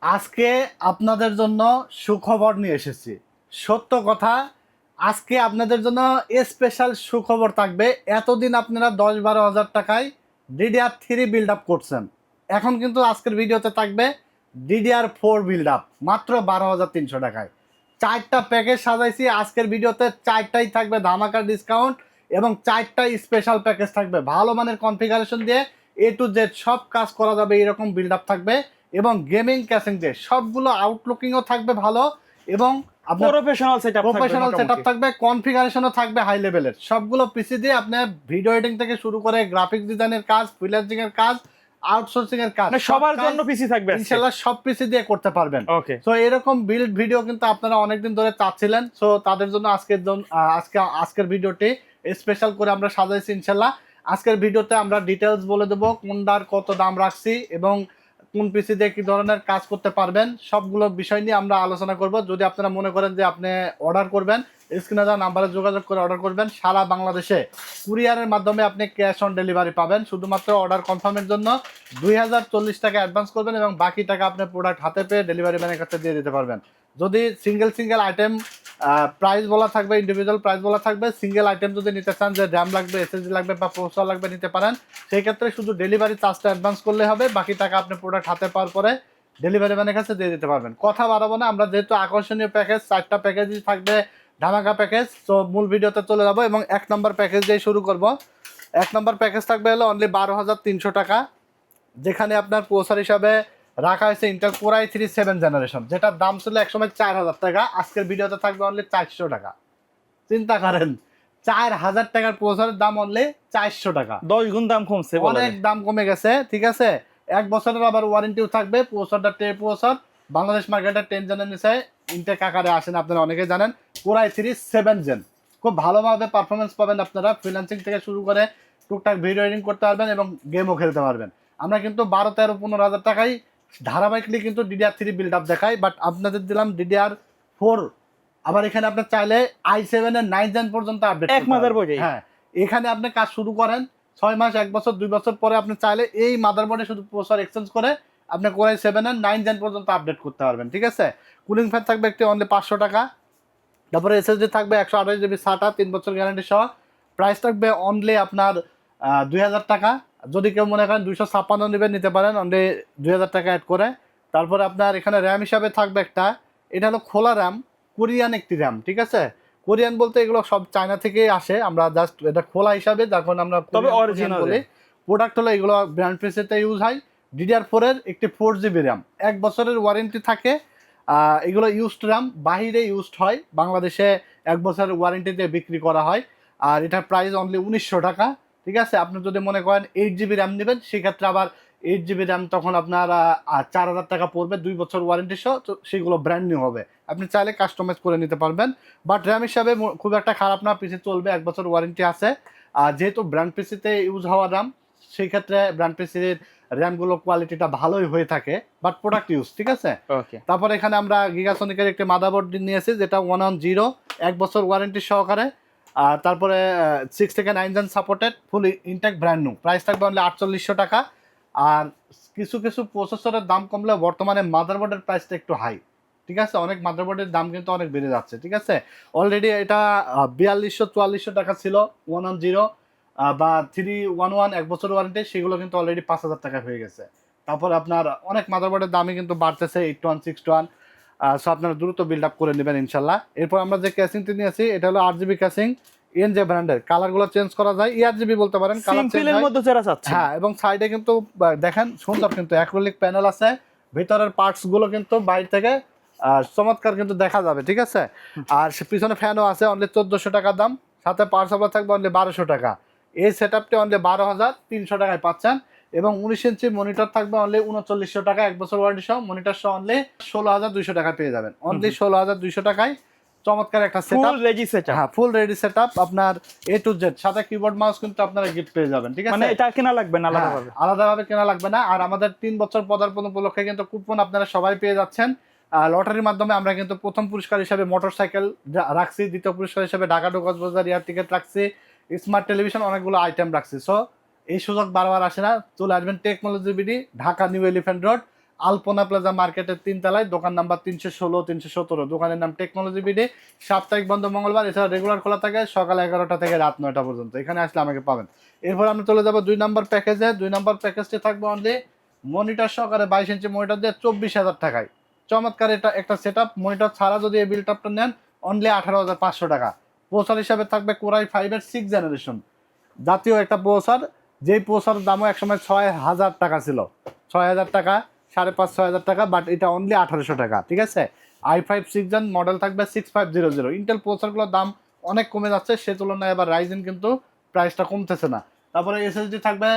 আজকে আপনাদের জন্য সুখবর নিয়ে এসেছি। সত্য কথা, আজকে আপনাদের জন্য স্পেশাল সুখবর থাকবে। এতদিন আপনারা 10-12 হাজার টাকায় DDR3 বিল্ড আপ করছেন, এখন কিন্তু আজকের ভিডিওতে থাকবে DDR4 বিল্ড আপ মাত্র 12,300 টাকায়। 4টা প্যাকেজ সাজাইছি আজকের ভিডিওতে, 4টাই থাকবে ধামাকা ডিসকাউন্ট এবং 4টাই স্পেশাল প্যাকেজ থাকবে। ভালো মানের কনফিগারেশন দিয়ে A to Z সব কাজ করা যাবে, এরকম বিল্ড আপ থাকবে এবং গেমিং ক্যাসিং দিয়ে সবগুলো আউটলুকিংও থাকবে ভালো এবং আপনার প্রফেশনাল সেটআপ থাকবে, কনফিগারেশনও থাকবে হাই লেভেলের। সবগুলো পিসি দিয়ে আপনি ভিডিও এডিটিং থেকে শুরু করে গ্রাফিক্স ডিজাইনের কাজ, ফ্রিল্যান্সিং এর কাজ, আউটসোর্সিং এর কাজ, সবার জন্য পিসি থাকবে ইনশাআল্লাহ। সব পিসি দিয়ে করতে পারবেন। ওকে, সো এরকম বিল্ড ভিডিও কিন্তু আপনারা অনেকদিন ধরে চাচ্ছিলেন। সো তাদের জন্য আজকের ভিডিওটি স্পেশাল করে আমরা সাজাইছি ইনশাআল্লাহ। আজকের ভিডিওতে আমরা ডিটেলস বলে দেবো কোনটার কত দাম রাখছি এবং কোন পিসি দিয়ে কি ধরনের কাজ করতে পারবেন, সবগুলো বিষয় নিয়ে আমরা আলোচনা করব। যদি আপনারা মনে করেন যে আপনি অর্ডার করবেন, স্ক্রিনে দেওয়া নাম্বারে যোগাযোগ করে অর্ডার করবেন। সারা বাংলাদেশে কুরিয়ারের মাধ্যমে আপনি ক্যাশ অন ডেলিভারি পাবেন। শুধুমাত্র অর্ডার কনফার্মের জন্য 2040 টাকা অ্যাডভান্স করবেন এবং বাকি টাকা আপনি প্রোডাক্ট হাতে পেয়ে ডেলিভারি ম্যানের কাছে দিয়ে দিতে পারবেন। যদি সিঙ্গেল আইটেম প্রাইস বলা থাকবে, ইন্ডিভিজুয়াল প্রাইস বলা থাকবে। সিঙ্গেল আইটেম যদি নিতে চান, যে র্যাম লাগবে, এসএসডি লাগবে বা প্রসেসর লাগবে, নিতে পারেন। সেই ক্ষেত্রে শুধু ডেলিভারি চার্জটা অ্যাডভান্স করলে হবে, বাকি টাকা আপনি প্রোডাক্ট হাতে পাওয়ার পরে ডেলিভারি ম্যানের কাছে দিয়ে দিতে পারবেন। কথা বাড়াবো না, আমরা যেহেতু আকর্ষণীয় প্যাকেজ, 4টা প্যাকেজই থাকবে ধামাকা প্যাকেজ। তো মূল ভিডিওতে চলে যাবো এবং 1 নম্বর প্যাকেজ দিয়ে শুরু করব। 1 নম্বর প্যাকেজ থাকবে হলো অনলি 12,300 টাকা, যেখানে আপনার প্রসেসর হিসাবে রাখা হয়েছে Intel Core i3 7th generation, যেটার দাম ছিল একসময় 4,000 টাকা। আজকের ভিডিওতে থাকবে অনলি 400 টাকা। চিন্তা করেন, 4,000 টাকার প্রসেসরের দাম অনলি 400 টাকা। 10 গুণ দাম কমছে, অনেক দাম কমে গেছে। ঠিক আছে, 1 বছরের আবার ওয়ারেন্টিও থাকবে। প্রসেসরটা প্রসেসর বাংলাদেশ মার্কেটে 10 জেনের নিচে ইনটেক আকারে আসেন, আপনারা অনেকেই জানেন। Core i3 7th জেন, খুব ভালোভাবে পারফরমেন্স পাবেন আপনারা। ফ্রিল্যান্সিং থেকে শুরু করে টুকটাক ভিডিও এডিটিং করতে পারবেন এবং গেমও খেলতে পারবেন। আমরা কিন্তু 12-13-15 হাজার টাকায় ধারাবাহিকলি কিন্তু DDR3 বিল্ড আপ দেখাই, বাট আপনাদের দিলাম DDR4। আবার এখানে আপনি চাইলে i7 এর 9th জেন পর্যন্ত আপডেট এক মাদারবোর্ডে। হ্যাঁ, এখানে আপনি কাজ শুরু করেন 6 মাস, 1 বছর, 2 বছর পরে আপনি চাইলে এই মাদারবোর্ডে শুধু প্রসেসর এক্সচেঞ্জ করে আপনি Core i7 এর 9th জেন পর্যন্ত আপডেট করতে পারবেন। ঠিক আছে, কুলিং ফ্যান থাকবে একটি অনলি 500 টাকা। তারপরে এসএসডি থাকবে 128 জিবি SATA 3 বছর গ্যারান্টি সহ। প্রাইস থাকবে অনলি আপনার 2,000 টাকা। যদি কেউ মনে করেন 256 নেবেন, নিতে পারেন অনলি 2,000 টাকা অ্যাড করে। তারপরে আপনার এখানে র্যাম হিসাবে থাকবে একটা, এটা হলো খোলা র্যাম, কোরিয়ান একটি র্যাম। ঠিক আছে, কোরিয়ান বলতে এগুলো সব চায়না থেকেই আসে, আমরা জাস্ট এটা খোলা হিসাবে, যখন আমরা তবে অরিজিনাল বলি। প্রোডাক্ট হলো এগুলো ব্র্যান্ড পিসিতে ইউজ হয়। DDR4 এর একটি 4 জিবি র্যাম, 1 বছরের ওয়ারেন্টি থাকে। এগুলো ইউজড র্যাম, বাহিরে ইউজড হয়, বাংলাদেশে 1 বছরের ওয়ারেন্টিতে বিক্রি করা হয়। আর এটার প্রাইস অনলি 1,900 টাকা। ঠিক আছে, আপনি যদি মনে করেন 8 জিবি র্যাম নেবেন, সেক্ষেত্রে আবার 8 জিবি র্যাম তখন আপনার 4,000 টাকা পড়বে, 2 বছর ওয়ারেন্টি সহ। তো সেগুলো ব্র্যান্ড নিউ হবে, আপনি চাইলে কাস্টমাইজ করে নিতে পারবেন। বাট র্যাম হিসাবে খুব একটা খারাপ না, পিসি চলবে, 1 বছর ওয়ারেন্টি আছে। আর যেহেতু ব্র্যান্ড পিসিতে ইউজ হওয়া র্যাম, সেই ক্ষেত্রে ব্র্যান্ড পিসির র্যামগুলো কোয়ালিটিটা ভালোই হয়ে থাকে, বাট প্রোডাক্ট ইউজ। ঠিক আছে, ওকে। তারপর এখানে আমরা গিগাসনিকের একটি মাদারবোর্ড নিয়েছি, যেটা 110, 1 বছর ওয়ারেন্টি সহকারে। আর তারপরে 6 থেকে 9 জেন সাপোর্টেড, ফুল ইনটেক, ব্র্যান্ড নিউ। প্রাইস থাকবে অনলি 4800 টাকা। আর কিছু প্রসেসরের দাম কমলে বর্তমানে মাদারবোর্ডের প্রাইসটা একটু হাই। ঠিক আছে, অনেক মাদারবোর্ডের দাম কিন্তু অনেক বেড়ে যাচ্ছে। ঠিক আছে, অলরেডি এটা 4200-4400 টাকা ছিল 110 বা 311 1 বছর ওয়ারেন্টি, সেগুলো কিন্তু অলরেডি 5,000 টাকা হয়ে গেছে। তারপর আপনার অনেক মাদারবোর্ডের দামই কিন্তু বাড়তেছে, 81 61। সো আপনারা দ্রুত বিল্ড আপ করে নেবেন ইনশাল্লাহ। এরপর আমরা যে ক্যাসিংটি নিয়েছি, এটা হলো 8GB ক্যাসিং, এনজে ব্র্যান্ডের। কালারগুলো চেঞ্জ করা যায়, ERGB বলতে পারেন, কালার চেঞ্জ হয়। মধ্যে যারা চাচ্ছে, হ্যাঁ, এবং সাইডে কিন্তু দেখেন সুন্দর কিন্তু অ্যাক্রিলিক প্যানেল আছে। ভিতরের পার্টস গুলো কিন্তু বাইরে থেকে চমৎকার কিন্তু দেখা যাবে। ঠিক আছে, আর পিছনে ফ্যানও আছে, অনলি 1,400 টাকা দাম। সাথে পাওয়ার সাপ্লাই থাকবে অনলি 1,200 টাকা। এই সেট আপটি অনলি 12,300 টাকায় পাচ্ছেন। এবং 19 ইঞ্চি মনিটর থাকবে অনলি 3900 টাকা, 1 বছর ওয়ারেন্টি সহ। মনিটর সহ অনলি 16,200 টাকা পেয়ে যাবেন, অনলি 16,200 টাকায়। চমৎকার একটা সেটআপ, ফুল রেডি সেটআপ। হ্যাঁ, ফুল রেডি সেটআপ, আপনার A to Z। সাথে কিবোর্ড মাউস কিন্তু আপনারা গিফট পেয়ে যাবেন। ঠিক আছে, মানে এটা কেনা লাগবে না আলাদাভাবে? আলাদাভাবে কেনা লাগবে না। আর আমাদের 3 বছর পদার্পণ উপলক্ষে কিন্তু কুপন আপনারা সবাই পেয়ে যাচ্ছেন। লটারির মাধ্যমে আমরা কিন্তু প্রথম পুরস্কার হিসেবে মোটরসাইকেল রাখছি, দ্বিতীয় পুরস্কার হিসেবে Dhaka to Cox's Bazar air ticket রাখছি, স্মার্ট টেলিভিশন, অনেকগুলো আইটেম রাখছি। সো এই সুযোগ বারবার আসে না, চলে আসবেন technology BD, Dhaka new elephant road, Alpana plaza মার্কেটের 3 তলায়, দোকান নাম্বার 316 317, দোকানের নাম টেকনোলজি বিডি। সাপ্তাহিক বন্ধ মঙ্গলবার, এছাড়া রেগুলার খোলা থাকে সকাল 11টা থেকে রাত 9টা পর্যন্ত। এখানে আসলে আমাকে পাবেন। এরপর আমরা চলে যাবো 2 নম্বর প্যাকেজে। 2 নম্বর প্যাকেজটি থাকবে অনলি মনিটর সহকারে 22 ইঞ্চি মনিটর দিয়ে 24,000 টাকায়। চমৎকার এটা একটা সেট আপ। মনিটর ছাড়া যদি এই বিল্ডআপটা নেন অনলি 18,500 টাকা। প্রসেসর হিসাবে থাকবে কোরাই 5 এর 6 জেনারেশন, জাতীয় একটা প্রসেসর। যেই প্রসেসরের দামও একসময় 6,000 টাকা ছিল, 6,000 টাকা, 5,500-6,000 টাকা, বাট এটা অনলি 1800 টাকা। ঠিক আছে, i5 6 জেন মডেল থাকবে 6500। ইন্টেল প্রসেসরগুলোর দাম অনেক কমে যাচ্ছে, সে তুলনায় এবার রাইজেন কিন্তু প্রাইসটা কমতেছে না। তারপরে এসএসডি থাকবে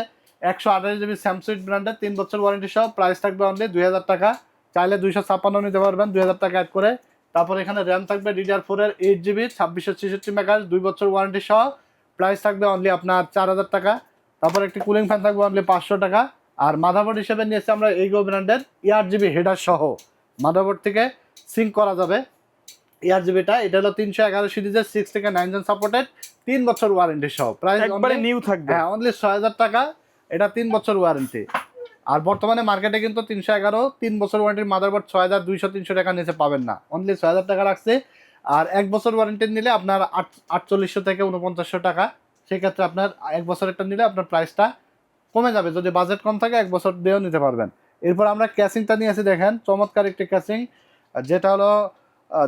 128 জিবি স্যামসুং ব্র্যান্ডের 3 বছর ওয়ারেন্টি সহ, প্রাইস থাকবে অনলি 2,000 টাকা। চাইলে 256 নিতে পারবেন 2,000 টাকা অ্যাড করে। তারপর এখানে র্যাম থাকবে DDR4 এর 8 জিবি 2666 মেগাহার্জ 2 বছর ওয়ারেন্টি সহ, প্রাইস থাকবে অনলি আপনার 4,000 টাকা। তারপর একটি কুলিং ফ্যান থাকবে অনলি 500 টাকা। আর মাদারবোর্ড হিসেবে নিয়েছে আমরা এইগো ব্র্যান্ডের ERGB হেডার সহ, মাদারবোর্ড থেকে সিঙ্ক করা যাবে। ERGBটা এটা হলো 311 সিরিজের 6 থেকে 9 জেন সাপোর্টেড, 3 বছর ওয়ারেন্টি সহ, প্রাইস একবারে নিউ থাকবে। হ্যাঁ অনলি 6,000 টাকা। এটা 3 বছর ওয়ারেন্টি। আর বর্তমানে মার্কেটে কিন্তু 311 3 বছর ওয়ারেন্টির মাদারবোর্ড 6,200-300 টাকা নিচে পাবেন না, অনলি 6,000 টাকা রাখছে। আর 1 বছর ওয়ারেন্টি নিলে আপনার 4800 থেকে 4900 টাকা। সেক্ষেত্রে আপনার 1 বছরেরটা নিলে আপনার প্রাইসটা কমে যাবে, যদি বাজেট কম থাকে 1 বছর দিয়েও নিতে পারবেন। এরপর আমরা ক্যাসিংটা নিয়ে আসি, দেখেন চমৎকার একটি ক্যাসিং, যেটা হলো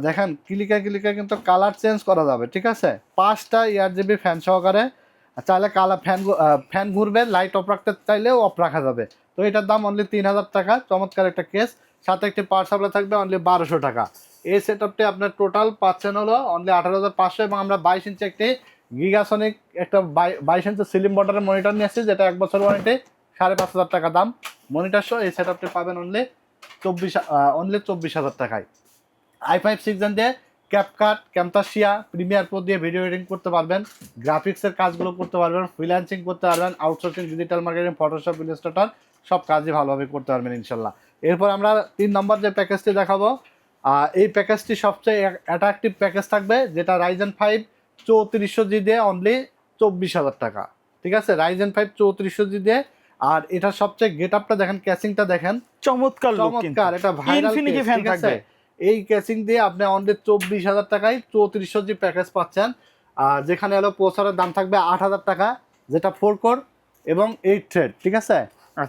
দেখেন ক্লিকে কিন্তু কালার চেঞ্জ করা যাবে। ঠিক আছে, 5টা ERGB ফ্যান সহকারে, চাইলে কালার ফ্যান ঘুরবে, লাইট অফ রাখতে চাইলেও অফ রাখা যাবে। তো এটার দাম অনলি 3,000 টাকা। চমৎকার একটা কেস, সাথে একটি পাওয়ার সাপ্লাই থাকবে অনলি 1,200 টাকা। এই সেট আপটি আপনার টোটাল পাচ্ছেন হলো অনলি 18,500। এবং আমরা 22 ইঞ্চি একটি গিগাসনিক একটা 22 ইঞ্চি সিলিম বর্ডারের মনিটর নিয়ে আসছি, যেটা 1 বছর ওয়ারেন্টি, 5,500 টাকা দাম মনিটর সহ। এই সেট আপটি পাবেন অনলি 24,000 টাকায়। i5 6 জেন দিয়ে ক্যাপকাট, ক্যামতাসিয়া, প্রিমিয়ার প্রো দিয়ে ভিডিও এডিটিং করতে পারবেন, গ্রাফিক্সের কাজগুলো করতে পারবেন, ফ্রিল্যান্সিং করতে পারবেন, outsourcing, digital marketing, Photoshop, Illustrator সব কাজই ভালোভাবে করতে পারবেন ইনশাল্লাহ। এরপর আমরা 3 নম্বর যে প্যাকেজটি দেখাবো, এই প্যাকেজটি সবচেয়ে অ্যাট্রাকটিভ প্যাকেজ থাকবে, যেটা রাইজেন 5 3400G দিয়ে অনলি 24,000 টাকা। ঠিক আছে, রাইজেন 5 3400G দিয়ে। আর এটার সবচেয়ে গেট আপটা দেখেন, ক্যাসিংটা দেখেন, চমৎকার লুক, চমৎকার, এটা ভাইরাল ইনফিনিটি ফ্যান থাকবে। এই ক্যাসিং দিয়ে আপনি অনলি 24,000 টাকায় 3400G প্যাকেজ পাচ্ছেন। আর যেখানে হলো প্রসেসরের দাম থাকবে 8,000 টাকা, যেটা 4 কোর এবং 8 থ্রেড। ঠিক আছে,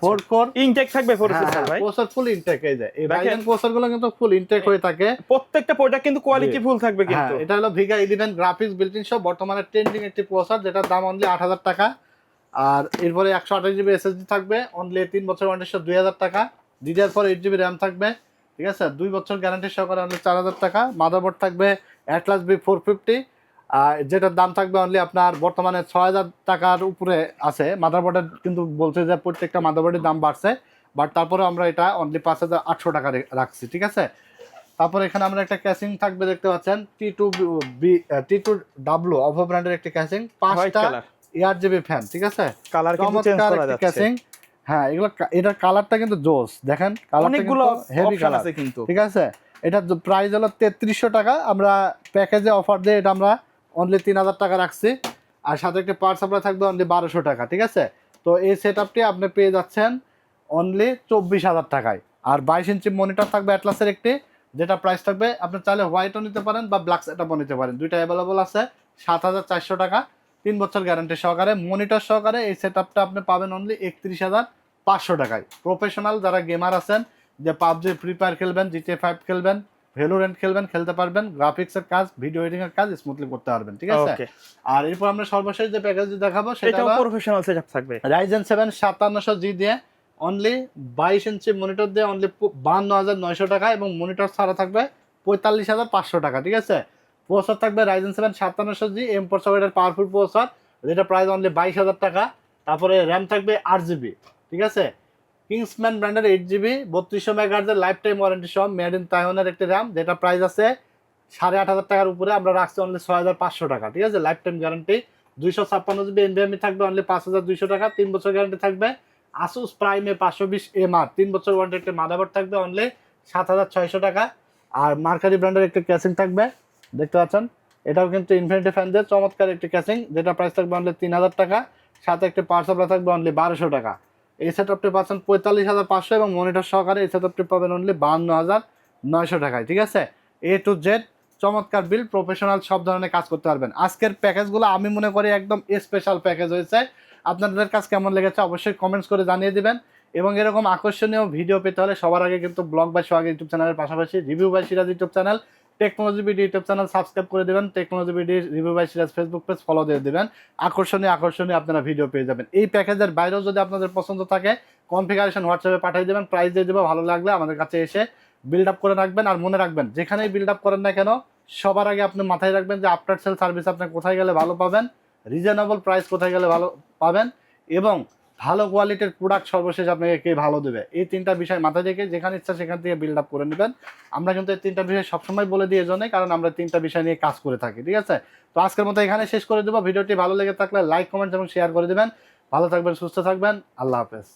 4 কোর ইনটেক থাকবে প্রসেসর ভাই, প্রসেসর ফুল ইনটেক। এই যে এই রাইজেন প্রসেসরগুলো কিন্তু ফুল ইনটেক হয়ে থাকে, প্রত্যেকটা প্রোডাক্ট কিন্তু কোয়ালিটি ফুল থাকবে কিন্তু। এটা হলো ভিগা 11 গ্রাফিক্স বিল্ট-ইন সহ বর্তমানে ট্রেন্ডিং একটি প্রসেসর, যেটার দাম অনলি 8,000 টাকা। আর এরপরে 128 জিবি এসএসডি থাকবে অনলি 3 বছর ওয়ারেন্টি সহ 2,000 টাকা। DDR4 8 জিবি র্যাম থাকবে। ঠিক আছে, 2 বছর গ্যারান্টি সহকারে অনলি 4,000 টাকা। মাদারবোর্ড থাকবে অ্যাটলাস B450, যেটার দাম থাকবে অনলি আপনার বর্তমানে 6,000 টাকার উপরে আছে মাদারবোর্ডের, কিন্তু বলছে যে প্রত্যেকটা মাদারবোর্ডের দাম বাড়ছে, বাট তারপরে আমরা এটা অনলি 5,800 টাকা রাখছি। ঠিক আছে, তারপর এখানে আমরা একটা ক্যাসিং থাকবে, দেখতে পাচ্ছেন T2W অভো ব্র্যান্ডের একটি ক্যাসিং, 5টা ERGB ফ্যান। ঠিক আছে, কালার কিন্তু চেঞ্জ করা যাচ্ছে। ক্যাসিং, হ্যাঁ এগুলো, এটার কালারটা কিন্তু জোস, দেখেন কালারটা অনেকগুলো হেভি অপশন কালার আছে কিন্তু। ঠিক আছে, এটার প্রাইস হলো 3300 টাকা। আমরা প্যাকেজে অফার দিয়ে এটা আমরা অনলি 3,000 টাকা রাখছি। আর সাথে একটা পাওয়ার সাপ্লাই থাকবে অনলি 1,200 টাকা। ঠিক আছে, তো এই সেট আপটি আপনি পেয়ে যাচ্ছেন অনলি 24,000 টাকায়। আর 22 ইঞ্চি মনিটর থাকবে অ্যাটলাসের একটি, যেটা প্রাইস থাকবে, আপনি চাইলে হোয়াইটও নিতে পারেন বা ব্ল্যাক সেটআপও নিতে পারেন, দুইটা অ্যাভেলেবল আছে, 7,400 টাকা 3 বছর গ্যারান্টি সহকারে মনিটর সহকারে। এই সেটআপটা আপনি পাবেন অনলি 31,500 টাকায়। প্রফেশনাল যারা গেমার আছেন, যে পাবজি, ফ্রি ফায়ার খেলবেন, GTA 5 খেলবেন, ভ্যালোরেন্ট খেলবেন, খেলতে পারবেন, গ্রাফিক্সের কাজ, ভিডিও এডিটিং এর কাজ স্মুথলি করতে পারবেন। ঠিক আছে, আর এরপর আমরা সর্বশেষ যে প্যাকেজটি দেখাবো সেটা হলো প্রফেশনাল সেটআপ থাকবে, রাইজেন 7 5700G দিয়ে অনলি 22 ইঞ্চি মনিটর দিয়ে অনলি 52,900 টাকা, এবং মনিটর ছাড়া থাকবে 45,500 টাকা। ঠিক আছে, প্রসেসর থাকবে রাইজেন 7 5700G M4 সকেটের পাওয়ারফুল প্রসেসর, যেটা প্রাইস অনলি 22,000 টাকা। তারপরে র্যাম থাকবে 8GB। ঠিক আছে, কিংসম্যান ব্র্যান্ডের 8GB 3200 মেগাহার্জের লাইফ টাইম ওয়ারেন্টি সহ মেড ইন তাইওয়ানের একটি র্যাম, যেটা প্রাইস আছে 8,500 টাকার উপরে, আমরা রাখছি অনলি 6,500 টাকা। ঠিক আছে, life time guarantee. 256GB NVMe থাকবে অনলি 5,200 টাকা, 3 বছর গ্যারান্টি থাকবে। আসুস প্রাইমে 520MR 3 বছর ওয়ারেন্টি একটা মাদারবোর্ড থাকবে অনলি 7,600 টাকা। আর মার্কারি ব্র্যান্ডের একটা ক্যাসিং থাকবে, দেখতে পাচ্ছেন, এটাও কিন্তু ইনফিনিটি ফ্যান দিয়ে চমৎকার একটি ক্যাসিং, যেটা প্রাইস থাকবে অনলি 3,000 টাকা। সাথে একটা পাওয়ার সাপ্লাই থাকবে অনলি 1,200 টাকা। এই সেটআপটি পাচ্ছেন 45,500 এবং মনিটর সহকারে এই সেটআপটি পাবেন অনলি 52,900 টাকায়। ঠিক আছে, A to Z চমৎকার বিল, প্রফেশনাল সব ধরনের কাজ করতে পারবেন। আজকের প্যাকেজগুলো আমি মনে করি একদম স্পেশাল প্যাকেজ হয়েছে। আপনাদের কাছে কেমন লেগেছে অবশ্যই কমেন্টস করে জানিয়ে দিবেন। এবং এরকম আকর্ষণীয় ভিডিও পেতে হলে সবার আগে কিন্তু ব্লগ বাই সোহাগ ইউটিউব চ্যানেলের পাশাপাশি review by Siraj YouTube channel, technology BD YouTube channel subscribe করে দেবেন, technology BD review by Siraj Facebook page follow দিয়ে দেবেন। আকর্ষণীয় আপনারা ভিডিও পেয়ে যাবেন। এই প্যাকেজের বাইরেও যদি আপনাদের পছন্দ থাকে কনফিগারেশন হোয়াটসঅ্যাপে পাঠিয়ে দেবেন, প্রাইস দিয়ে দেবো। ভালো লাগলে আমাদের কাছে এসে বিল্ড আপ করে রাখবেন। আর মনে রাখবেন, যেখানেই বিল্ড আপ করেন না কেন সবার আগে আপনি মাথায় রাখবেন যে আফটার সেল সার্ভিস আপনি কোথায় গেলে ভালো পাবেন, রিজনেবল প্রাইস কোথায় গেলে ভালো পাবেন, এবং ভালো কোয়ালিটির প্রোডাক্ট সর্বশেষ আপনাকে কে ভালো দেবে। এই তিনটা বিষয় মাথায় রেখে যেখানে ইচ্ছা সেখান থেকে বিল্ড আপ করে নেবেন। আমরা কিন্তু এই তিনটা বিষয় সবসময় বলে দিই এজন্যই, কারণ আমরা তিনটা বিষয় নিয়ে কাজ করে থাকি। ঠিক আছে, তো আজকের মতো এখানে শেষ করে দেবো। ভিডিওটি ভালো লেগে থাকলে লাইক, কমেন্ট এবং শেয়ার করে দেবেন। ভালো থাকবেন, সুস্থ থাকবেন, আল্লাহ হাফেজ।